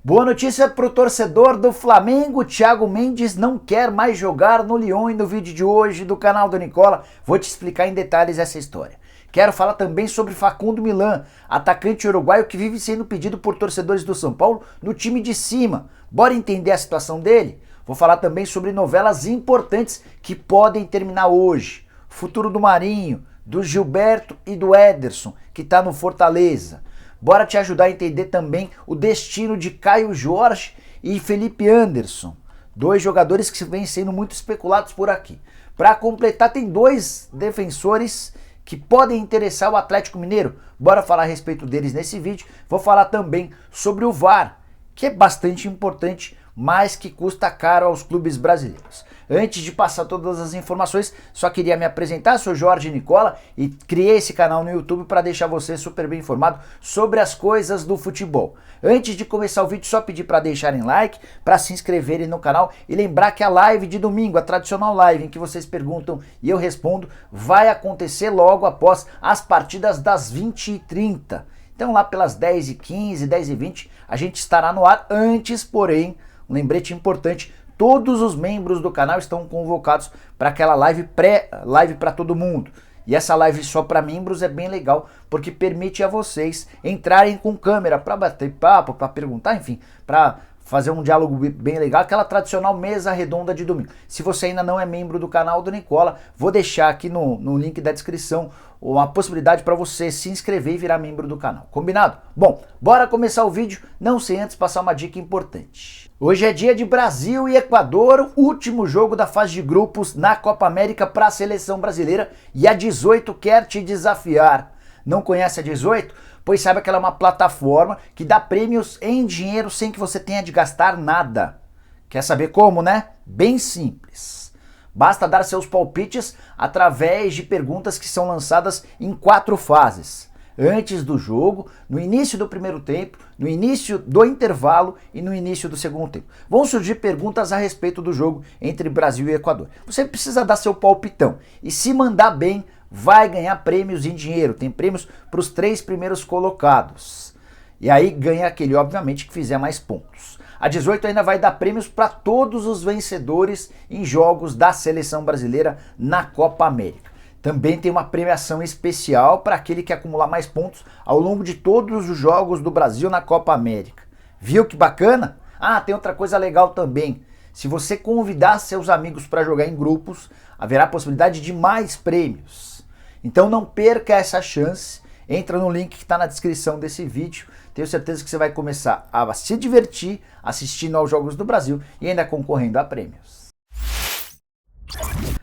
Boa notícia para o torcedor do Flamengo. Thiago Mendes não quer mais jogar no Lyon e no vídeo de hoje do canal do Nicola vou te explicar em detalhes essa história. Quero falar também sobre Facundo Millan, atacante uruguaio que vive sendo pedido por torcedores do São Paulo no time de cima. Bora entender a situação dele? Vou falar também sobre novelas importantes que podem terminar hoje. O futuro do Marinho, do Gilberto e do Ederson, que está no Fortaleza. Bora te ajudar a entender também o destino de Caio Jorge e Felipe Anderson, dois jogadores que vêm sendo muito especulados por aqui. Para completar, tem dois defensores que podem interessar o Atlético Mineiro. Bora falar a respeito deles nesse vídeo. Vou falar também sobre o VAR, que é bastante importante, mas que custa caro aos clubes brasileiros. Antes de passar todas as informações, só queria me apresentar, sou Jorge Nicola e criei esse canal no YouTube para deixar você super bem informado sobre as coisas do futebol. Antes de começar o vídeo, só pedir para deixarem like, para se inscreverem no canal e lembrar que a live de domingo, a tradicional live em que vocês perguntam e eu respondo, vai acontecer logo após as partidas das 20h30. Então lá pelas 10h15, 10h20, a gente estará no ar. Antes, porém, um lembrete importante, todos os membros do canal estão convocados para aquela live pré-live para todo mundo. E essa live só para membros é bem legal, porque permite a vocês entrarem com câmera para bater papo, para perguntar, enfim, para fazer um diálogo bem legal, aquela tradicional mesa redonda de domingo. Se você ainda não é membro do canal do Nicola, vou deixar aqui no link da descrição uma possibilidade para você se inscrever e virar membro do canal. Combinado? Bom, bora começar o vídeo, não sem antes passar uma dica importante. Hoje é dia de Brasil e Equador, último jogo da fase de grupos na Copa América para a seleção brasileira, e a 18 quer te desafiar. Não conhece a 18? Pois saiba que ela é uma plataforma que dá prêmios em dinheiro sem que você tenha de gastar nada. Quer saber como, né? Bem simples. Basta dar seus palpites através de perguntas que são lançadas em 4 fases. Antes do jogo, no início do primeiro tempo, no início do intervalo e no início do segundo tempo. Vão surgir perguntas a respeito do jogo entre Brasil e Equador. Você precisa dar seu palpitão e se mandar bem, vai ganhar prêmios em dinheiro. Tem prêmios para os 3 primeiros colocados. E aí ganha aquele, obviamente, que fizer mais pontos. A 18 ainda vai dar prêmios para todos os vencedores em jogos da seleção brasileira na Copa América. Também tem uma premiação especial para aquele que acumular mais pontos ao longo de todos os jogos do Brasil na Copa América. Viu que bacana? Ah, tem outra coisa legal também. Se você convidar seus amigos para jogar em grupos, haverá a possibilidade de mais prêmios. Então não perca essa chance. Entra no link que está na descrição desse vídeo. Tenho certeza que você vai começar a se divertir assistindo aos Jogos do Brasil e ainda concorrendo a prêmios.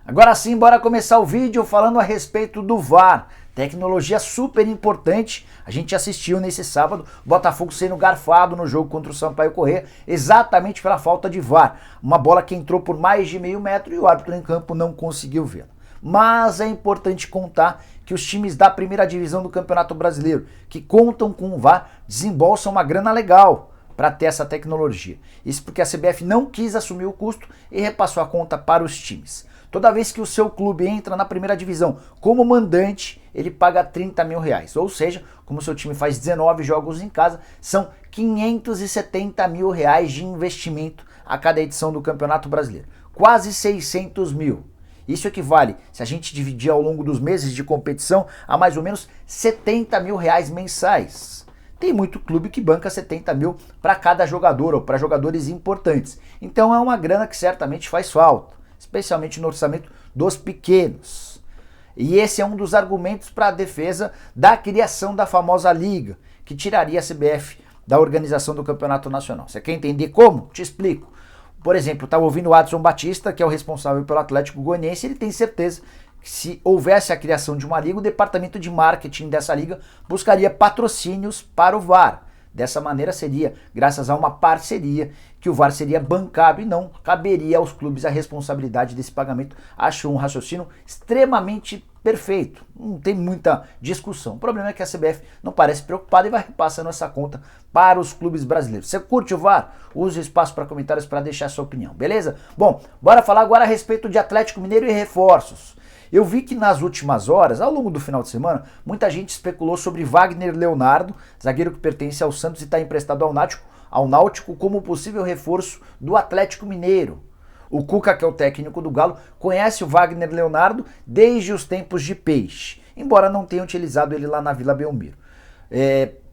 Agora sim, bora começar o vídeo falando a respeito do VAR. Tecnologia super importante. A gente assistiu nesse sábado o Botafogo sendo garfado no jogo contra o Sampaio Corrêa, exatamente pela falta de VAR. Uma bola que entrou por mais de meio metro e o árbitro em campo não conseguiu vê-la. Mas é importante contar que os times da primeira divisão do Campeonato Brasileiro, que contam com o VAR, desembolsam uma grana legal para ter essa tecnologia. Isso porque a CBF não quis assumir o custo e repassou a conta para os times. Toda vez que o seu clube entra na primeira divisão como mandante, ele paga 30 mil reais. Ou seja, como o seu time faz 19 jogos em casa, são 570 mil reais de investimento a cada edição do Campeonato Brasileiro. Quase 600 mil. Isso equivale, se a gente dividir ao longo dos meses de competição, a mais ou menos 70 mil reais mensais. Tem muito clube que banca 70 mil para cada jogador ou para jogadores importantes. Então é uma grana que certamente faz falta, especialmente no orçamento dos pequenos. E esse é um dos argumentos para a defesa da criação da famosa liga, que tiraria a CBF da organização do Campeonato Nacional. Você quer entender como? Te explico. Por exemplo, eu estava ouvindo o Adson Batista, que é o responsável pelo Atlético Goianiense, ele tem certeza que se houvesse a criação de uma liga, o departamento de marketing dessa liga buscaria patrocínios para o VAR. Dessa maneira seria, graças a uma parceria, que o VAR seria bancado e não caberia aos clubes a responsabilidade desse pagamento. Acho um raciocínio extremamente perfeito, não tem muita discussão. O problema é que a CBF não parece preocupada e vai repassando essa conta para os clubes brasileiros. Você curte o VAR? Use o espaço para comentários para deixar sua opinião, beleza? Bom, bora falar agora a respeito de Atlético Mineiro e reforços. Eu vi que nas últimas horas, ao longo do final de semana, muita gente especulou sobre Wagner Leonardo, zagueiro que pertence ao Santos e está emprestado ao ao Náutico como possível reforço do Atlético Mineiro. O Cuca, que é o técnico do Galo, conhece o Wagner Leonardo desde os tempos de Peixe, embora não tenha utilizado ele lá na Vila Belmiro.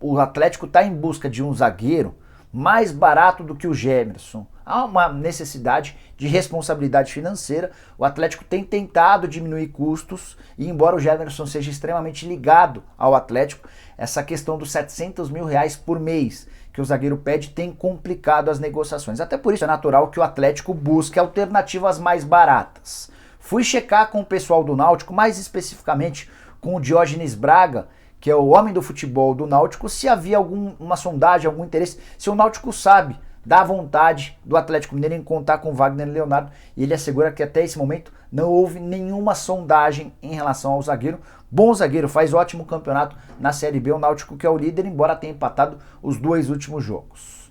O Atlético está em busca de um zagueiro mais barato do que o Gemerson. Há uma necessidade de responsabilidade financeira. O Atlético tem tentado diminuir custos e, embora o Gemerson seja extremamente ligado ao Atlético, essa questão dos R$700 mil por mês que o zagueiro pede tem complicado as negociações. Até por isso é natural que o Atlético busque alternativas mais baratas. Fui checar com o pessoal do Náutico, mais especificamente com o Diógenes Braga, que é o homem do futebol do Náutico, se havia alguma sondagem, algum interesse, se o Náutico sabe da vontade do Atlético Mineiro em contar com o Wagner Leonardo, e ele assegura que até esse momento não houve nenhuma sondagem em relação ao zagueiro. Bom zagueiro, faz ótimo campeonato na Série B, o Náutico que é o líder, embora tenha empatado os 2 últimos jogos.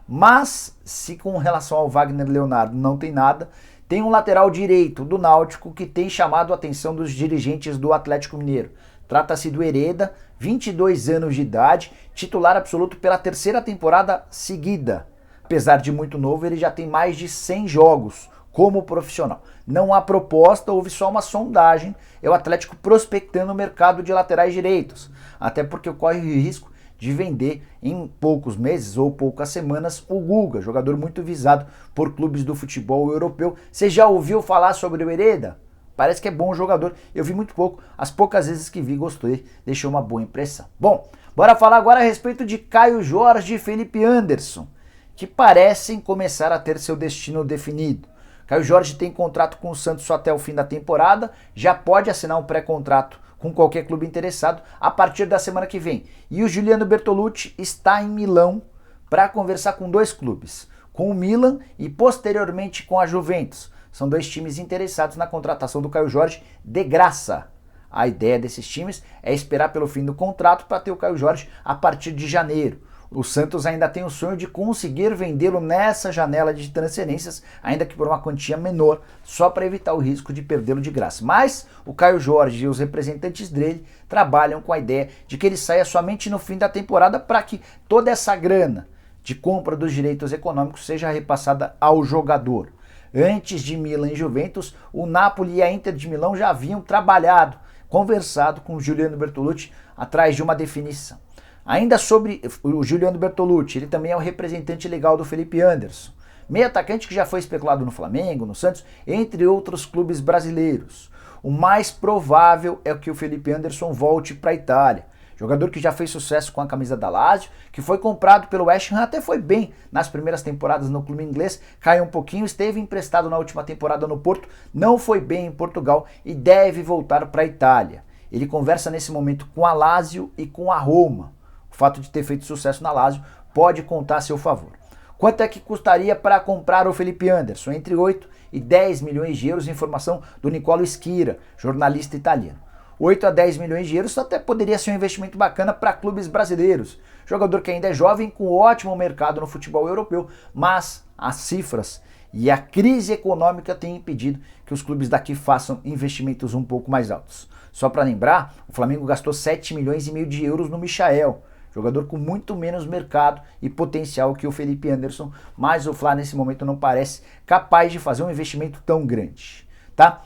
Mas, se com relação ao Wagner Leonardo não tem nada, tem um lateral direito do Náutico que tem chamado a atenção dos dirigentes do Atlético Mineiro. Trata-se do Hereda, 22 anos de idade, titular absoluto pela 3ª temporada seguida. Apesar de muito novo, ele já tem mais de 100 jogos como profissional. Não há proposta, houve só uma sondagem, é o Atlético prospectando o mercado de laterais direitos. Até porque corre o risco de vender em poucos meses ou poucas semanas o Guga, jogador muito visado por clubes do futebol europeu. Você já ouviu falar sobre o Hereda? Parece que é bom jogador, eu vi muito pouco, as poucas vezes que vi gostei, deixou uma boa impressão. Bom, bora falar agora a respeito de Caio Jorge e Felipe Anderson, que parecem começar a ter seu destino definido. Caio Jorge tem contrato com o Santos só até o fim da temporada, já pode assinar um pré-contrato com qualquer clube interessado a partir da semana que vem. E o Juliano Bertolucci está em Milão para conversar com 2 clubes, com o Milan e posteriormente com a Juventus. São 2 times interessados na contratação do Caio Jorge de graça. A ideia desses times é esperar pelo fim do contrato para ter o Caio Jorge a partir de janeiro. O Santos ainda tem o sonho de conseguir vendê-lo nessa janela de transferências, ainda que por uma quantia menor, só para evitar o risco de perdê-lo de graça. Mas o Caio Jorge e os representantes dele trabalham com a ideia de que ele saia somente no fim da temporada para que toda essa grana de compra dos direitos econômicos seja repassada ao jogador. Antes de Milan e Juventus, o Napoli e a Inter de Milão já haviam trabalhado, conversado com o Juliano Bertolucci atrás de uma definição. Ainda sobre o Juliano Bertolucci, ele também é o representante legal do Felipe Anderson, meio atacante que já foi especulado no Flamengo, no Santos, entre outros clubes brasileiros. O mais provável é que o Felipe Anderson volte para a Itália. Jogador que já fez sucesso com a camisa da Lazio, que foi comprado pelo West Ham, até foi bem nas primeiras temporadas no clube inglês, caiu um pouquinho, esteve emprestado na última temporada no Porto, não foi bem em Portugal e deve voltar para a Itália. Ele conversa nesse momento com a Lazio e com a Roma. O fato de ter feito sucesso na Lazio pode contar a seu favor. Quanto é que custaria para comprar o Felipe Anderson? Entre 8 e 10 milhões de euros, informação do Nicolo Schira, jornalista italiano. 8 a 10 milhões de euros até poderia ser um investimento bacana para clubes brasileiros. Jogador que ainda é jovem, com ótimo mercado no futebol europeu, mas as cifras e a crise econômica têm impedido que os clubes daqui façam investimentos um pouco mais altos. Só para lembrar, o Flamengo gastou 7 milhões e meio de euros no Michael, jogador com muito menos mercado e potencial que o Felipe Anderson, mas o Fla nesse momento não parece capaz de fazer um investimento tão grande, tá?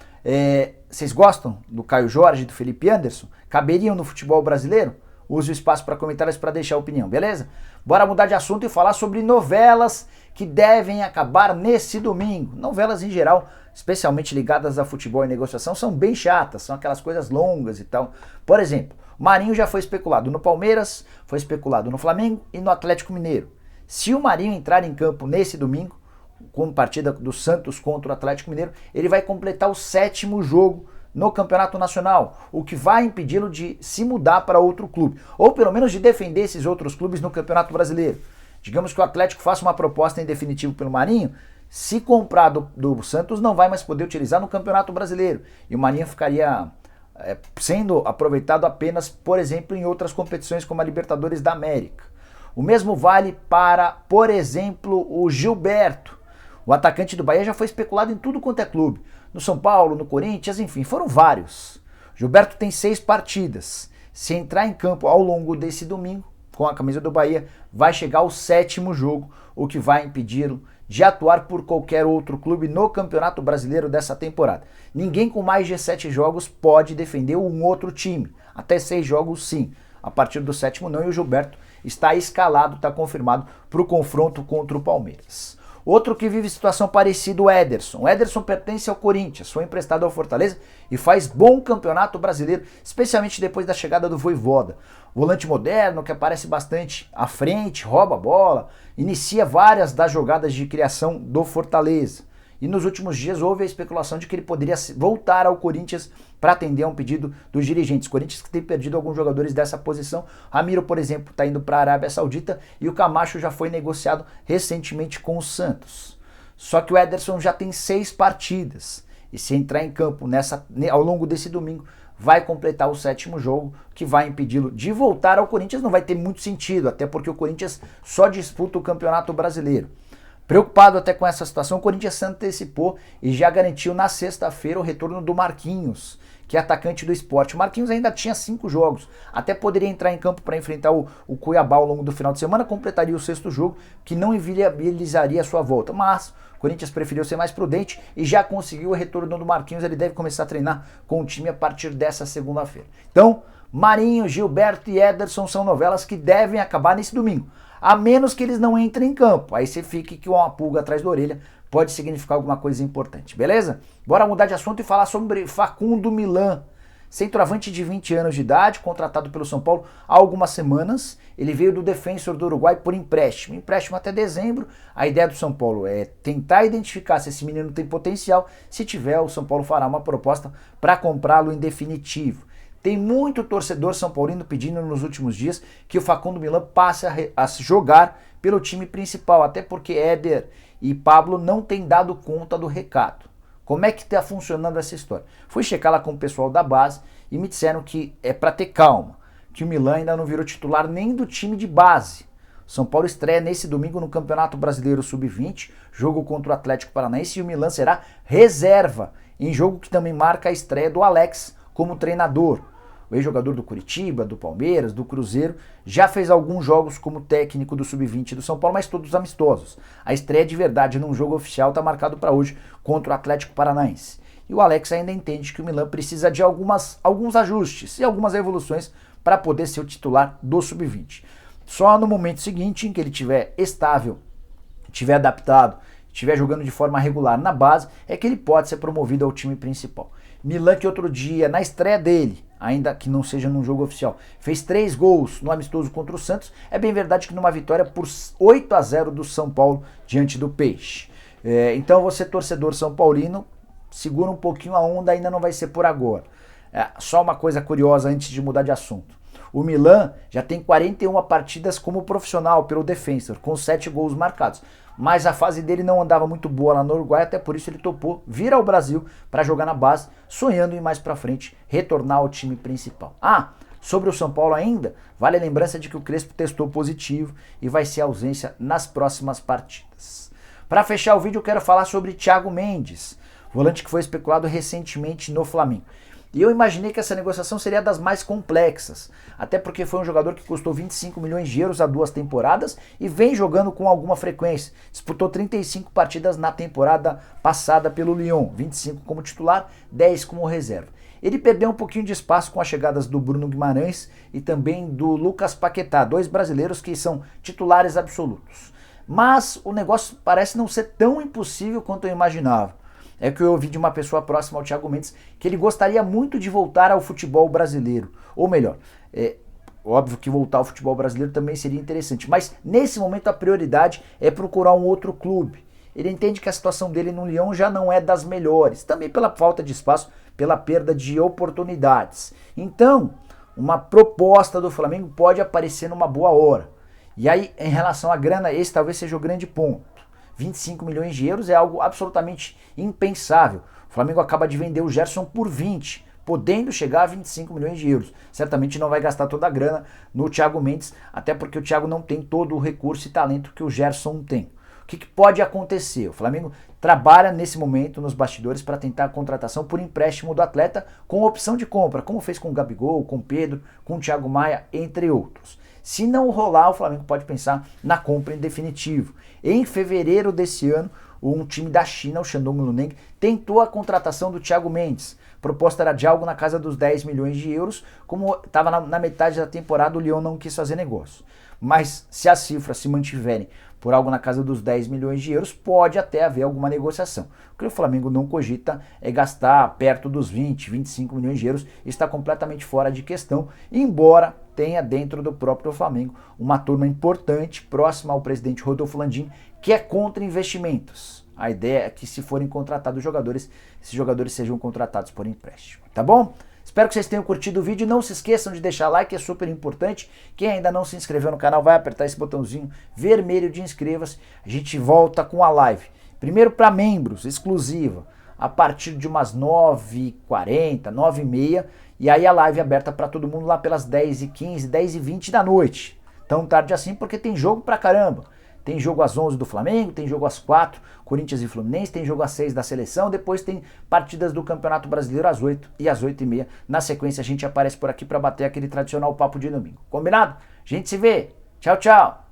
Vocês gostam do Caio Jorge e do Felipe Anderson? Caberiam no futebol brasileiro? Use o espaço para comentários para deixar a opinião, beleza? Bora mudar de assunto e falar sobre novelas que devem acabar nesse domingo. Novelas em geral, especialmente ligadas a futebol e negociação, são bem chatas, são aquelas coisas longas e tal. Por exemplo, Marinho já foi especulado no Palmeiras, foi especulado no Flamengo e no Atlético Mineiro. Se o Marinho entrar em campo nesse domingo, com partida do Santos contra o Atlético Mineiro, ele vai completar o 7º jogo no Campeonato Nacional, o que vai impedi-lo de se mudar para outro clube, ou pelo menos de defender esses outros clubes no Campeonato Brasileiro. Digamos que o Atlético faça uma proposta em definitivo pelo Marinho, se comprar do Santos não vai mais poder utilizar no Campeonato Brasileiro, e o Marinho ficaria sendo aproveitado apenas, por exemplo, em outras competições como a Libertadores da América. O mesmo vale para, por exemplo, o Gilberto. O atacante do Bahia já foi especulado em tudo quanto é clube. No São Paulo, no Corinthians, enfim, foram vários. Gilberto tem 6 partidas. Se entrar em campo ao longo desse domingo, com a camisa do Bahia, vai chegar ao 7º jogo, o que vai impedi-lo de atuar por qualquer outro clube no Campeonato Brasileiro dessa temporada. Ninguém com mais de 7 jogos pode defender um outro time. Até 6 jogos, sim. A partir do 7º não, e o Gilberto está escalado, está confirmado para o confronto contra o Palmeiras. Outro que vive situação parecida, o Ederson. O Ederson pertence ao Corinthians, foi emprestado ao Fortaleza e faz bom campeonato brasileiro, especialmente depois da chegada do Vojvoda. Volante moderno, que aparece bastante à frente, rouba a bola, inicia várias das jogadas de criação do Fortaleza. E nos últimos dias houve a especulação de que ele poderia voltar ao Corinthians para atender a um pedido dos dirigentes. Corinthians que tem perdido alguns jogadores dessa posição. Ramiro, por exemplo, está indo para a Arábia Saudita e o Camacho já foi negociado recentemente com o Santos. Só que o Ederson já tem 6 partidas e se entrar em campo ao longo desse domingo, vai completar o 7º jogo, que vai impedi-lo de voltar ao Corinthians. Não vai ter muito sentido, até porque o Corinthians só disputa o Campeonato Brasileiro. Preocupado até com essa situação, o Corinthians se antecipou e já garantiu na sexta-feira o retorno do Marquinhos, que é atacante do Sport. O Marquinhos ainda tinha 5 jogos, até poderia entrar em campo para enfrentar o Cuiabá ao longo do final de semana, completaria o 6º jogo, que não inviabilizaria a sua volta. Mas o Corinthians preferiu ser mais prudente e já conseguiu o retorno do Marquinhos. Ele deve começar a treinar com o time a partir dessa segunda-feira. Então, Marinho, Gilberto e Ederson são novelas que devem acabar nesse domingo, a menos que eles não entrem em campo. Aí você fique com uma pulga atrás da orelha, pode significar alguma coisa importante, beleza? Bora mudar de assunto e falar sobre Facundo Milan. Centroavante de 20 anos de idade, contratado pelo São Paulo há algumas semanas. Ele veio do Defensor do Uruguai por empréstimo até dezembro. A ideia do São Paulo é tentar identificar se esse menino tem potencial. Se tiver, o São Paulo fará uma proposta para comprá-lo em definitivo. Tem muito torcedor são paulino pedindo nos últimos dias que o Facundo Milan passe a jogar pelo time principal, até porque Éder e Pablo não têm dado conta do recado. Como é que está funcionando essa história? Fui checar lá com o pessoal da base e me disseram que é para ter calma, que o Milan ainda não virou titular nem do time de base. São Paulo estreia nesse domingo no Campeonato Brasileiro Sub-20, jogo contra o Atlético Paranaense, e o Milan será reserva, em jogo que também marca a estreia do Alex como treinador. O ex-jogador do Curitiba, do Palmeiras, do Cruzeiro, já fez alguns jogos como técnico do Sub-20 do São Paulo, mas todos amistosos. A estreia de verdade num jogo oficial está marcado para hoje contra o Atlético Paranaense. E o Alex ainda entende que o Milan precisa de alguns ajustes e algumas evoluções para poder ser o titular do Sub-20. Só no momento seguinte, em que ele estiver estável, estiver adaptado, estiver jogando de forma regular na base, é que ele pode ser promovido ao time principal. Milan, que outro dia, na estreia dele, ainda que não seja num jogo oficial, fez 3 gols no amistoso contra o Santos. É bem verdade que numa vitória por 8-0 do São Paulo diante do Peixe. Então você, torcedor são paulino, segura um pouquinho a onda, ainda não vai ser por agora. Só uma coisa curiosa antes de mudar de assunto. O Milan já tem 41 partidas como profissional pelo Defensor, com 7 gols marcados. Mas a fase dele não andava muito boa lá no Uruguai, até por isso ele topou vir ao Brasil para jogar na base, sonhando em mais para frente retornar ao time principal. Sobre o São Paulo ainda, vale a lembrança de que o Crespo testou positivo e vai ser ausência nas próximas partidas. Para fechar o vídeo, eu quero falar sobre Thiago Mendes, volante que foi especulado recentemente no Flamengo. E eu imaginei que essa negociação seria das mais complexas, até porque foi um jogador que custou 25 milhões de euros há 2 temporadas e vem jogando com alguma frequência. Disputou 35 partidas na temporada passada pelo Lyon, 25 como titular, 10 como reserva. Ele perdeu um pouquinho de espaço com as chegadas do Bruno Guimarães e também do Lucas Paquetá, 2 brasileiros que são titulares absolutos. Mas o negócio parece não ser tão impossível quanto eu imaginava. É que eu ouvi de uma pessoa próxima ao Thiago Mendes que ele gostaria muito de voltar ao futebol brasileiro. Ou melhor, óbvio que voltar ao futebol brasileiro também seria interessante, mas nesse momento a prioridade é procurar um outro clube. Ele entende que a situação dele no Lyon já não é das melhores, também pela falta de espaço, pela perda de oportunidades. Então, uma proposta do Flamengo pode aparecer numa boa hora. E aí, em relação à grana, esse talvez seja o grande ponto. 25 milhões de euros é algo absolutamente impensável. O Flamengo acaba de vender o Gerson por 20, podendo chegar a 25 milhões de euros. Certamente não vai gastar toda a grana no Thiago Mendes, até porque o Thiago não tem todo o recurso e talento que o Gerson tem. O que pode acontecer? O Flamengo trabalha nesse momento nos bastidores para tentar a contratação por empréstimo do atleta com opção de compra, como fez com o Gabigol, com o Pedro, com o Thiago Maia, entre outros. Se não rolar, o Flamengo pode pensar na compra em definitivo. Em fevereiro desse ano, um time da China, o Shandong Luneng, tentou a contratação do Thiago Mendes. A proposta era de algo na casa dos 10 milhões de euros, como estava na metade da temporada, o Lyon não quis fazer negócio. Mas se as cifras se mantiverem por algo na casa dos 10 milhões de euros, pode até haver alguma negociação. O que o Flamengo não cogita é gastar perto dos 20, 25 milhões de euros, está completamente fora de questão, embora tenha dentro do próprio Flamengo uma turma importante, próxima ao presidente Rodolfo Landim, que é contra investimentos. A ideia é que se forem contratados jogadores, esses jogadores sejam contratados por empréstimo, tá bom? Espero que vocês tenham curtido o vídeo, não se esqueçam de deixar like, é super importante. Quem ainda não se inscreveu no canal, vai apertar esse botãozinho vermelho de inscreva-se. A gente volta com a live, primeiro para membros, exclusiva, a partir de umas 9h40, 9h30, e aí a live aberta para todo mundo lá pelas 10h15, 10h20 da noite. Tão tarde assim porque tem jogo pra caramba. Tem jogo às 11 do Flamengo, tem jogo às 4, Corinthians e Fluminense, tem jogo às 6 da Seleção, depois tem partidas do Campeonato Brasileiro às 8 e às 8h30. Na sequência a gente aparece por aqui para bater aquele tradicional papo de domingo. Combinado? A gente se vê. Tchau, tchau.